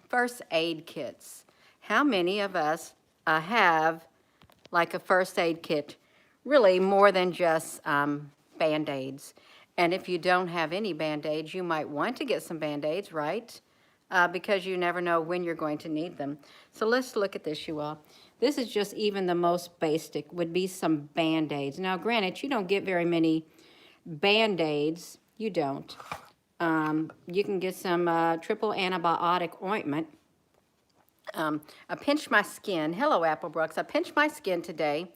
First aid kits. How many of us have like a first aid kit? Really more than just Band-Aids. And if you don't have any Band-Aids, you might want to get some Band-Aids, right? Because you never know when you're going to need them. So let's look at this, you all. This is just even the most basic, would be some Band-Aids. Now, granted, you don't get very many Band-Aids. You don't. You can get some triple antibiotic ointment. I pinched my skin. Hello, Applebrooks. I pinched my skin today,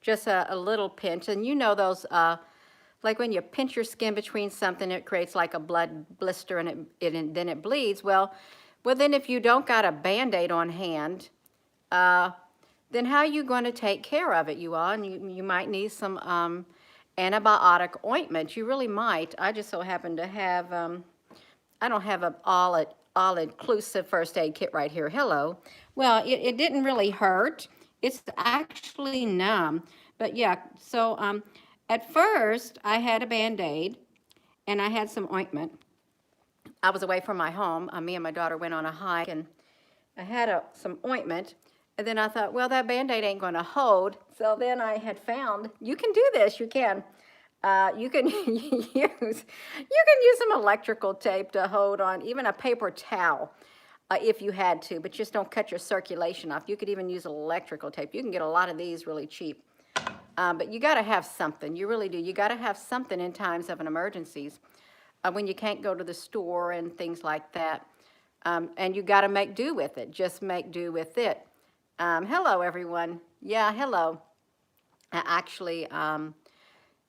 just a little pinch. And you know those, like when you pinch your skin between something, it creates like a blood blister and then it bleeds. Well, then if you don't got a Band-Aid on hand, then how are you going to take care of it, you all? And you might need some antibiotic ointment. You really might. I just so happen to have, I don't have a all-inclusive first aid kit right here. Hello. Well, it didn't really hurt. It's actually numb. But yeah, so at first I had a Band-Aid and I had some ointment. I was away from my home. Me and my daughter went on a hike and I had some ointment. And then I thought, well, that Band-Aid ain't going to hold. So then I had found, you can do this, you can. You can use some electrical tape to hold on, even a paper towel, if you had to, but just don't cut your circulation off. You could even use electrical tape. You can get a lot of these really cheap. But you got to have something. You really do. You got to have something in times of an emergencies, when you can't go to the store and things like that. And you got to make do with it. Just make do with it. Hello, everyone. Yeah, hello. Actually,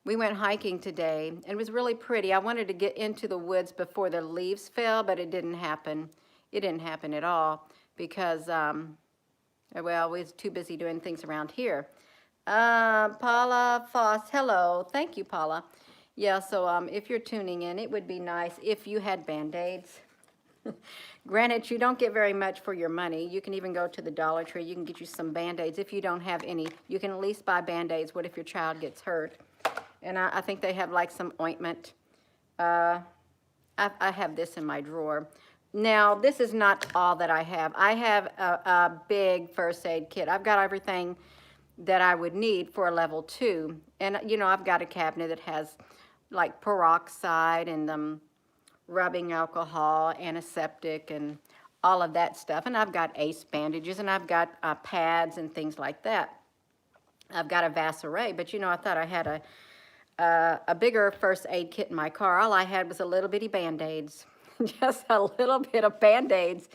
we went hiking today, and it was really pretty. I wanted to get into the woods before the leaves fell, but it didn't happen. It didn't happen at all because, well, we was too busy doing things around here. Paula Foss, hello. Thank you, Paula. Yeah, so if you're tuning in, it would be nice if you had Band-Aids. Granted, you don't get very much for your money. You can even go to the Dollar Tree. You can get you some Band-Aids. If you don't have any, you can at least buy Band-Aids. What if your child gets hurt? And I think they have like some ointment. I have this in my drawer. Now, this is not all that I have. I have a big first aid kit. I've got everything that I would need for a level 2. And, you know, I've got a cabinet that has like peroxide and rubbing alcohol, antiseptic, and all of that stuff. And I've got ACE bandages, and I've got pads and things like that. I've got a vast array, but, you know, I thought I had a bigger first aid kit in my car. All I had was a little bitty Band-Aids, just a little bit of Band-Aids.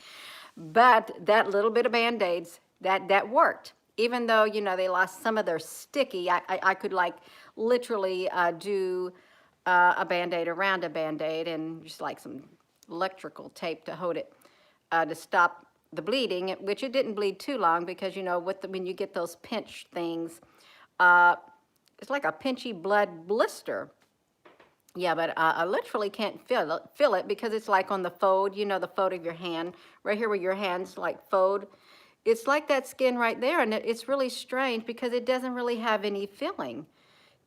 But that little bit of Band-Aids, that worked. Even though, you know, they lost some of their sticky, I could like literally do a Band-Aid around a Band-Aid and just like some electrical tape to hold it, to stop the bleeding, which it didn't bleed too long because, you know, when you get those pinch things, it's like a pinchy blood blister. Yeah, but I literally can't feel it because it's like on the fold, you know, the fold of your hand, right here where your hands like fold. It's like that skin right there, and it's really strange because it doesn't really have any feeling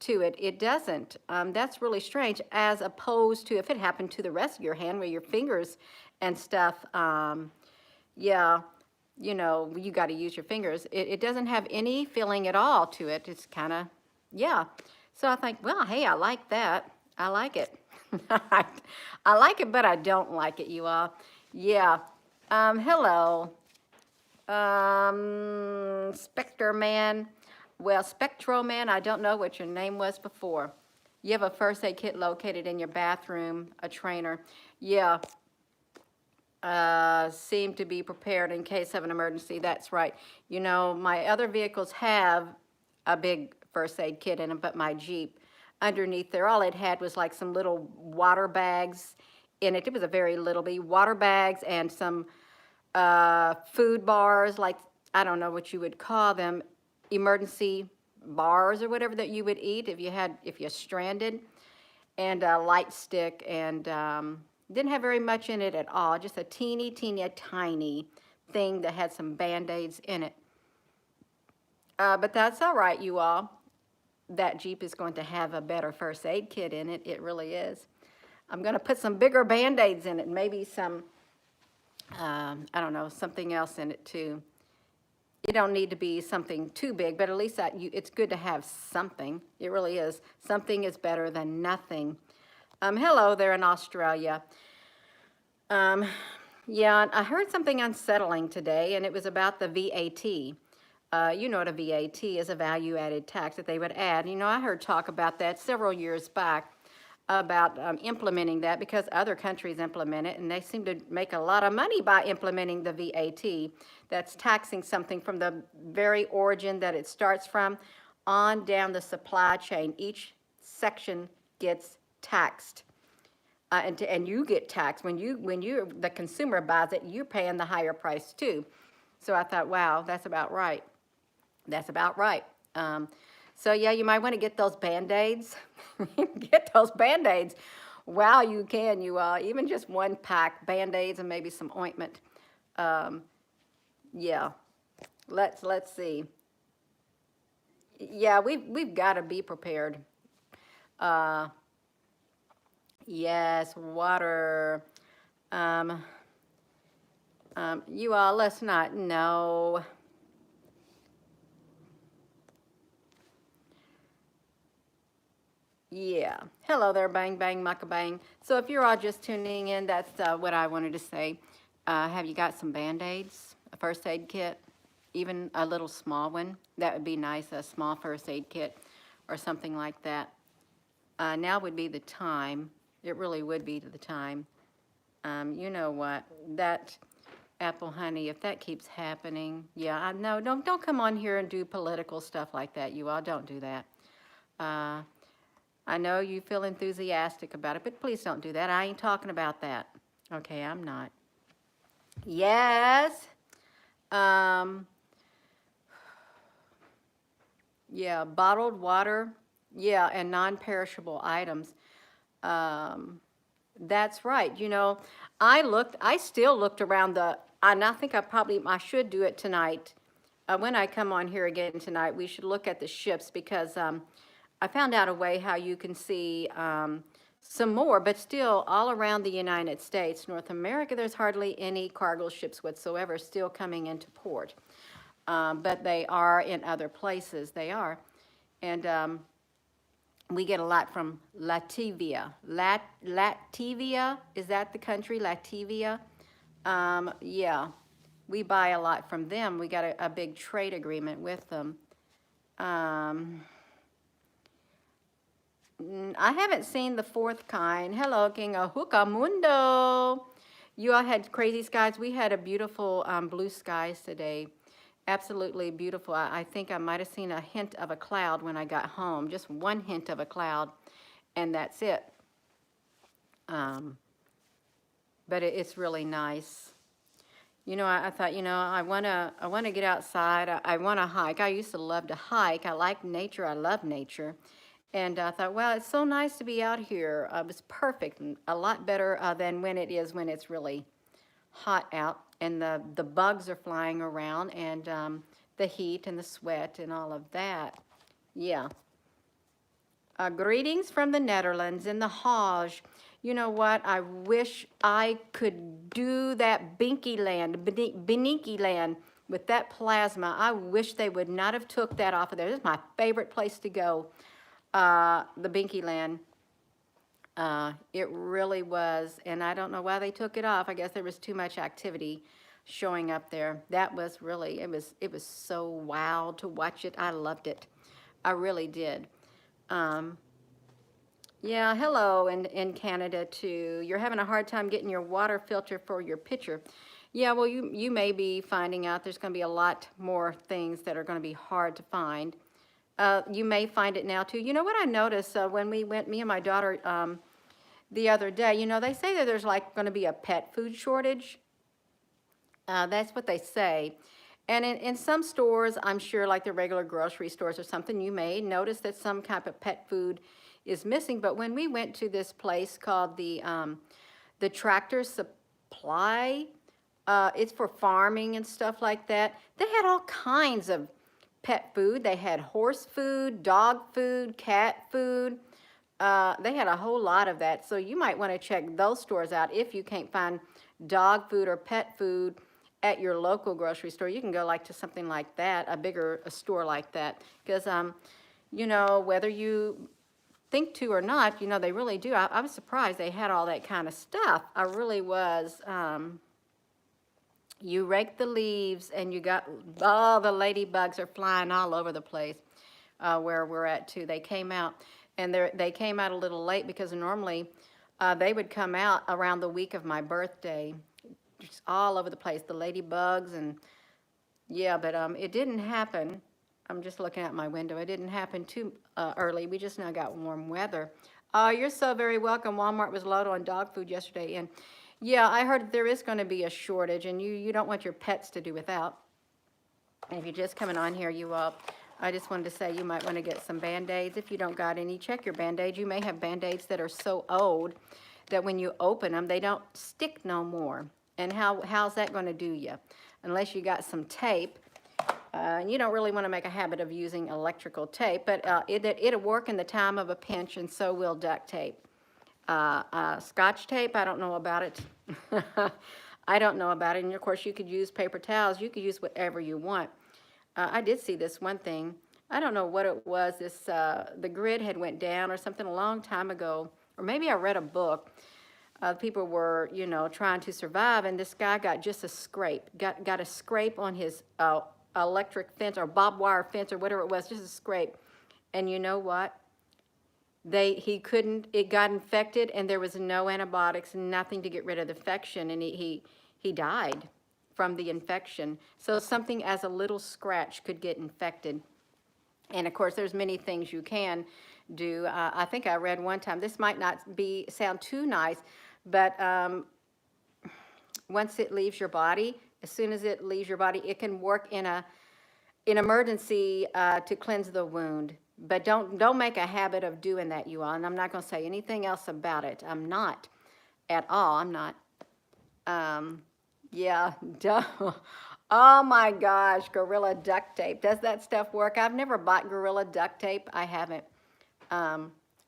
to it. It doesn't. That's really strange, as opposed to if it happened to the rest of your hand where your fingers and stuff, yeah, you know, you got to use your fingers. It doesn't have any feeling at all to it. It's kind of, yeah. So I think, well, hey, I like that. I like it. I like it, but I don't like it, you all. Yeah. Hello. Spectre Man. Well, Spectro Man, I don't know what your name was before. You have a first aid kit located in your bathroom, a trainer. Yeah. Seem to be prepared in case of an emergency. That's right. You know, my other vehicles have a big first aid kit in them, but my Jeep, underneath there, all it had was like some little water bags in it. It was a very little bit water bags and some food bars, like, I don't know what you would call them, emergency bars or whatever that you would eat if you're stranded, and a light stick, and didn't have very much in it at all, just a teeny tiny thing that had some Band-Aids in it. But that's all right, you all. That Jeep is going to have a better first aid kit in it. It really is. I'm going to put some bigger Band-Aids in it, maybe some I don't know, something else in it too. It don't need to be something too big, but at least it's good to have something. It really is. Something is better than nothing. Hello there in Australia. Um, yeah, I heard something unsettling today, and it was about the VAT. You know what a VAT is, a value-added tax that they would add. You know, I heard talk about that several years back about implementing that because other countries implement it, and they seem to make a lot of money by implementing the VAT. That's taxing something from the very origin that it starts from on down the supply chain. Each section gets taxed. And you get taxed when the consumer buys it, you're paying the higher price too. So I thought, wow, that's about right. That's about right. Um, so yeah, you might want to get those Band-Aids. Get those Band-Aids. Wow, you can. Even just one pack Band-Aids and maybe some ointment. Um, yeah. Let's see. Yeah, we've got to be prepared. Uh, yes, water. Um, you all, let's not. No. Yeah. Hello there, bang, bang, mucka bang. So if you're all just tuning in, that's what I wanted to say. Have you got some Band-Aids, a first aid kit, even a little small one? That would be nice, a small first aid kit or something like that. Now would be the time. It really would be the time. You know what? That apple honey, if that keeps happening, yeah, I know. Don't come on here and do political stuff like that. You all don't do that. Uh, I know you feel enthusiastic about it, but please don't do that. I ain't talking about that. Okay, I'm not. Yes. Um, yeah, bottled water. Yeah, and non-perishable items. Um, that's right. You know, I still looked around and I think I should do it tonight. When I come on here again tonight, we should look at the ships because I found out a way how you can see some more, but still all around the United States, North America, there's hardly any cargo ships whatsoever still coming into port. But they are in other places, they are. And we get a lot from Latvia. Latvia, is that the country, Latvia? Yeah, we buy a lot from them. We got a big trade agreement with them. I haven't seen the fourth kind. Hello, King Ahuka Mundo. You all had crazy skies. We had a beautiful blue skies today. Absolutely beautiful. I think I might have seen a hint of a cloud when I got home. Just one hint of a cloud, and that's it. But it's really nice. You know, I thought, I wanna get outside. I wanna hike. I used to love to hike. I like nature. I love nature. And I thought, well, it's so nice to be out here. It was perfect, and a lot better than when it's really hot out, and the bugs are flying around, and the heat and the sweat and all of that. Yeah. Greetings from the Netherlands in the Haag. You know what? I wish I could do that Binky land with that plasma. I wish they would not have took that off of there. This is my favorite place to go, the Binky land. It really was, and I don't know why they took it off. I guess there was too much activity showing up there. That was really, it was so wild to watch it. I loved it. I really did. Yeah, hello in Canada too. You're having a hard time getting your water filter for your pitcher. Yeah, well, you may be finding out there's going to be a lot more things that are going to be hard to find. You may find it now too. You know what I noticed when we went, me and my daughter, the other day, they say that there's like going to be a pet food shortage. That's what they say. And in some stores, I'm sure like the regular grocery stores or something, you may notice that some kind of pet food is missing. But when we went to this place called the Tractor Supply, it's for farming and stuff like that. They had all kinds of pet food. They had horse food, dog food, cat food. They had a whole lot of that. So you might want to check those stores out if you can't find dog food or pet food at your local grocery store. You can go like to something like that, a store like that, because you know, whether you think to or not, you know, they really do. I was surprised they had all that kind of stuff. I really was. You rake the leaves and you got, all the ladybugs are flying all over the place where we're at too. They came out, and they came out a little late because normally they would come out around the week of my birthday, just all over the place, the ladybugs. And yeah, but it didn't happen. I'm just looking out my window. It didn't happen too early. We just now got warm weather. Oh, you're so very welcome. Walmart was low on dog food yesterday. And yeah, I heard there is going to be a shortage, and you don't want your pets to do without. And if you're just coming on here, I just wanted to say you might want to get some Band-Aids. If you don't got any, check your Band-Aids. You may have Band-Aids that are so old that when you open them, they don't stick no more. And how's that going to do you? Unless you got some tape. And you don't really want to make a habit of using electrical tape, but it'll work in the time of a pinch, and so will duct tape. Scotch tape, I don't know about it. I don't know about it. And of course, you could use paper towels. You could use whatever you want. I did see this one thing. I don't know what it was. The grid had went down or something a long time ago, or maybe I read a book. People were, you know, trying to survive, and this guy got just a scrape. Got a scrape on his electric fence or barbed wire fence or whatever it was, just a scrape. And you know what? It got infected, and there was no antibiotics, nothing to get rid of the infection, and he died from the infection. So something as a little scratch could get infected. And of course, there's many things you can do. I think I read one time, this might not sound too nice, but once it leaves your body, as soon as it leaves your body, it can work in emergency to cleanse the wound. But don't make a habit of doing that, you all. And I'm not going to say anything else about it. I'm not at all. I'm not. Yeah. Oh my gosh, Gorilla duct tape. Does that stuff work? I've never bought Gorilla duct tape. I haven't.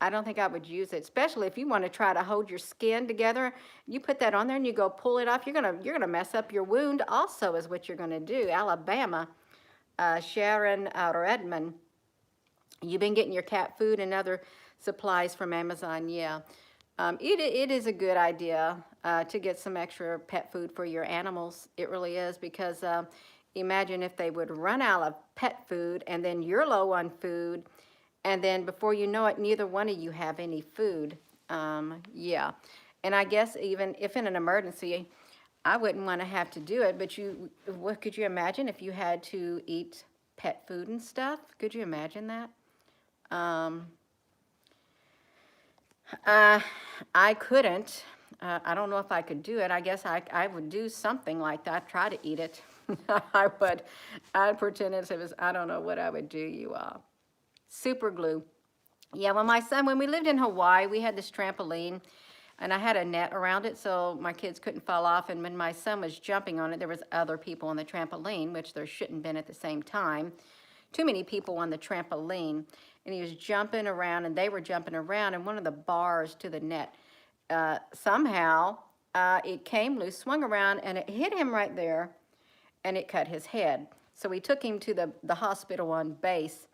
I don't think I would use it, especially if you want to try to hold your skin together. You put that on there and you go pull it off. You're gonna mess up your wound. Also, is what you're gonna do. Alabama, Sharon Redmond. You've been getting your cat food and other supplies from Amazon. Yeah, it is a good idea to get some extra pet food for your animals. It really is, because imagine if they would run out of pet food and then you're low on food. And then before you know it, neither one of you have any food. Yeah. And I guess even if in an emergency, I wouldn't want to have to do it, but what could you imagine if you had to eat pet food and stuff? Could you imagine that? I couldn't. I don't know if I could do it. I guess I would do something like that, try to eat it. I'd pretend as if it was, I don't know what I would do, you all. Super glue. Yeah, when we lived in Hawaii, we had this trampoline, and I had a net around it so my kids couldn't fall off. And when my son was jumping on it, there was other people on the trampoline, which there shouldn't have been at the same time. Too many people on the trampoline. And he was jumping around, and they were jumping around, and one of the bars to the net, somehow it came loose, swung around, and it hit him right there, and it cut his head. So we took him to the hospital on base.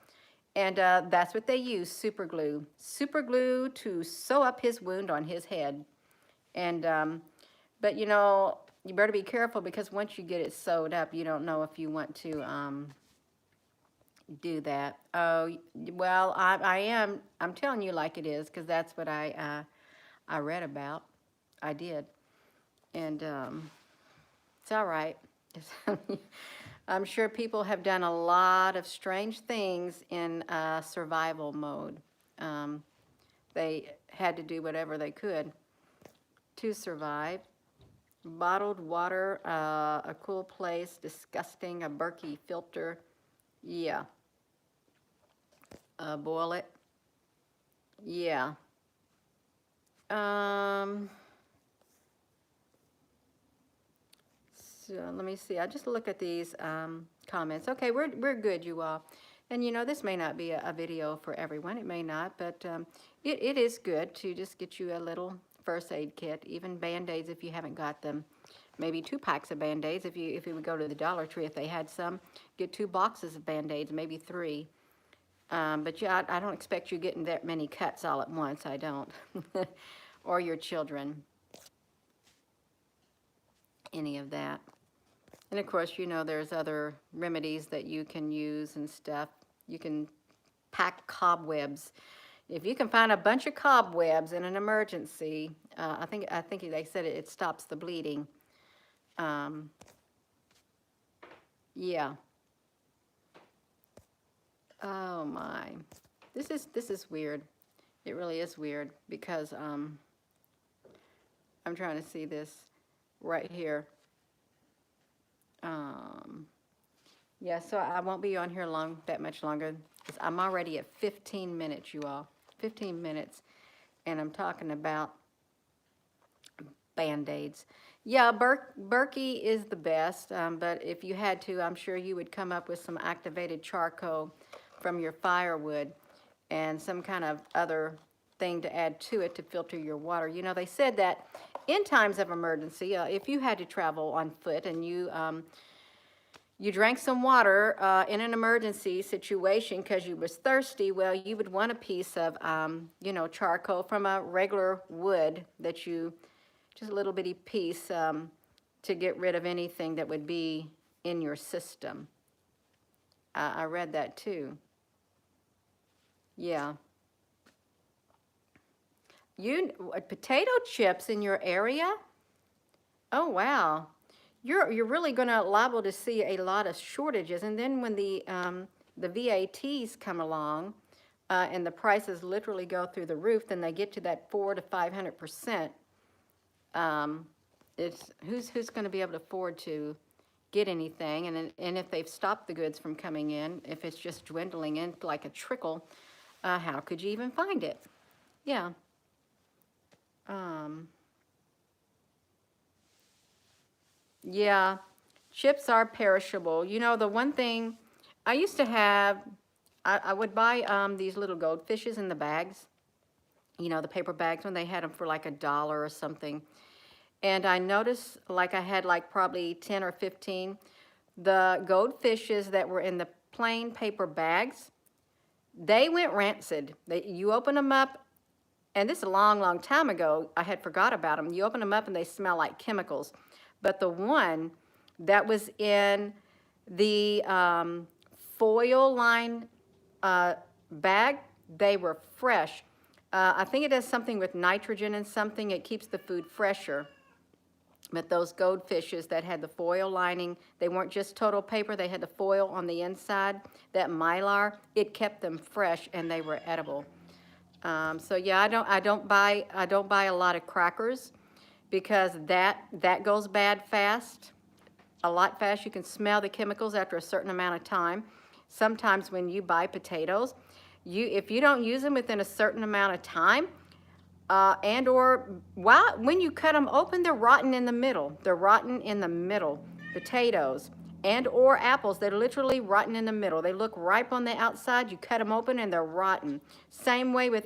And that's what they use, super glue. Super glue to sew up his wound on his head. And, but you know, you better be careful, because once you get it sewed up, you don't know if you want to do that. Oh, well, I'm telling you like it is, because that's what I read about. I did. And it's all right. I'm sure people have done a lot of strange things in survival mode. They had to do whatever they could to survive. Bottled water, a cool place, disgusting, a Berkey filter. Yeah. Boil it. Yeah. So let me see. I just look at these comments. Okay, we're good, you all. And you know, this may not be a video for everyone. It may not, but it is good to just get you a little first aid kit, even Band-Aids if you haven't got them. maybe 2 packs of Band-Aids. If you would go to the Dollar Tree, if they had some, get 2 boxes of Band-Aids, maybe 3. But yeah, I don't expect you getting that many cuts all at once. I don't. Or your children, any of that. And of course, you know, there's other remedies that you can use and stuff. You can pack cobwebs. If you can find a bunch of cobwebs in an emergency, I think they said it stops the bleeding. Yeah. Oh my. This is weird. It really is weird because I'm trying to see this right here. Yeah, so I won't be on here that much longer. 'Cause I'm already at 15 minutes, you all. 15 minutes. And I'm talking about Band-Aids. Yeah, Berkey is the best, but if you had to, I'm sure you would come up with some activated charcoal from your firewood and some kind of other thing to add to it to filter your water. You know, they said that in times of emergency, if you had to travel on foot and you drank some water in an emergency situation because you was thirsty, well, you would want a piece of, you know, charcoal from a regular wood that you, just a little bitty piece to get rid of anything that would be in your system. I read that too. Yeah. Potato chips in your area? Oh, wow. You're really going to liable to see a lot of shortages. And then when the VATs come along and the prices literally go through the roof, then they get to that 400 to 500%. It's who's going to be able to afford to get anything? And if they've stopped the goods from coming in, if it's just dwindling in like a trickle, how could you even find it? Yeah. Yeah, chips are perishable. You know, the one thing I used to have, I would buy these little goldfishes in the bags, you know, the paper bags when they had them for like $1 or something. And I noticed like I had like probably 10 or 15. The goldfishes that were in the plain paper bags, they went rancid. You open them up, and this is a long, long time ago. I had forgot about them. You open them up and they smell like chemicals. But the one that was in the foil-lined bag, they were fresh. I think it does something with nitrogen and something. It keeps the food fresher. But those goldfishes that had the foil lining, they weren't just total paper, they had the foil on the inside, that mylar, it kept them fresh and they were edible. So yeah, I don't buy a lot of crackers because that goes bad fast, a lot fast. You can smell the chemicals after a certain amount of time. Sometimes when you buy potatoes, if you don't use them within a certain amount of time, and or when you cut them open, they're rotten in the middle. They're rotten in the middle. Potatoes and or apples, they're literally rotten in the middle. They look ripe on the outside. You cut them open and they're rotten. Same way with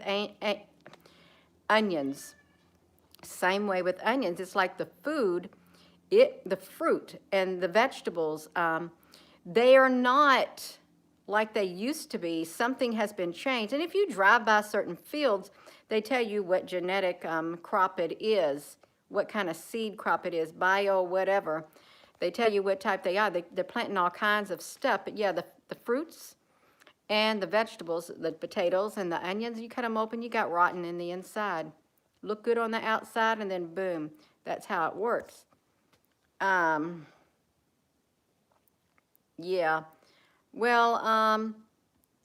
onions. Same way with onions. It's like the food, the fruit and the vegetables, they are not like they used to be. Something has been changed. And if you drive by certain fields, they tell you what genetic crop it is, what kind of seed crop it is, bio, whatever. They tell you what type they are. They're planting all kinds of stuff. But yeah, the fruits and the vegetables, the potatoes and the onions, you cut them open, you got rotten in the inside. Look good on the outside, and then boom, that's how it works. Yeah. Well,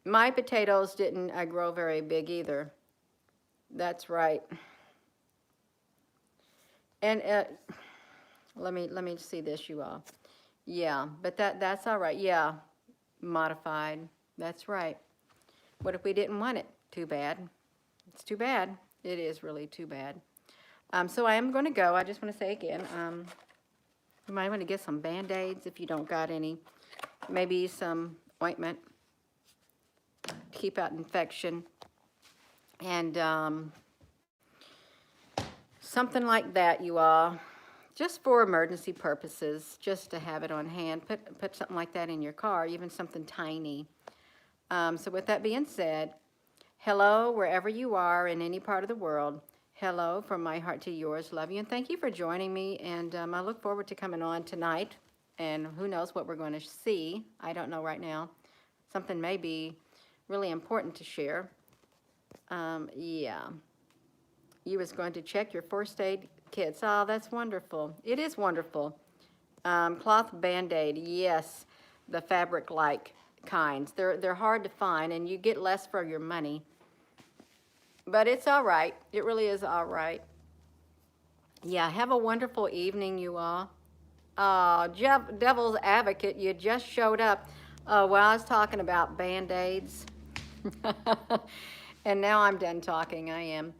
my potatoes didn't grow very big either. That's right. And let me see this, you all. Yeah, but that's all right. Yeah, modified. That's right. What if we didn't want it? Too bad. It's too bad. It is really too bad. So I am going to go. I just want to say again, you might want to get some Band-Aids if you don't got any. Maybe some ointment to keep out infection. And something like that, you all. just for emergency purposes, just to have it on hand. Put something like that in your car, even something tiny. So with that being said, hello, wherever you are in any part of the world. Hello from my heart to yours. Love you, and thank you for joining me. And I look forward to coming on tonight. And who knows what we're going to see. I don't know right now. Something may be really important to share. Yeah. You was going to check your first aid kits. Oh, that's wonderful. It is wonderful. Cloth Band-Aid, yes, the fabric-like kinds. They're hard to find, and you get less for your money. But it's all right. It really is all right. Yeah, have a wonderful evening, you all. Devil's Advocate, you just showed up. Well, I was talking about Band-Aids. And now I'm done talking, I am.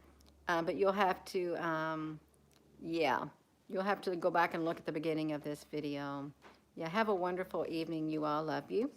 But you'll have to, yeah, you'll have to go back and look at the beginning of this video. Yeah, have a wonderful evening, you all. Love you.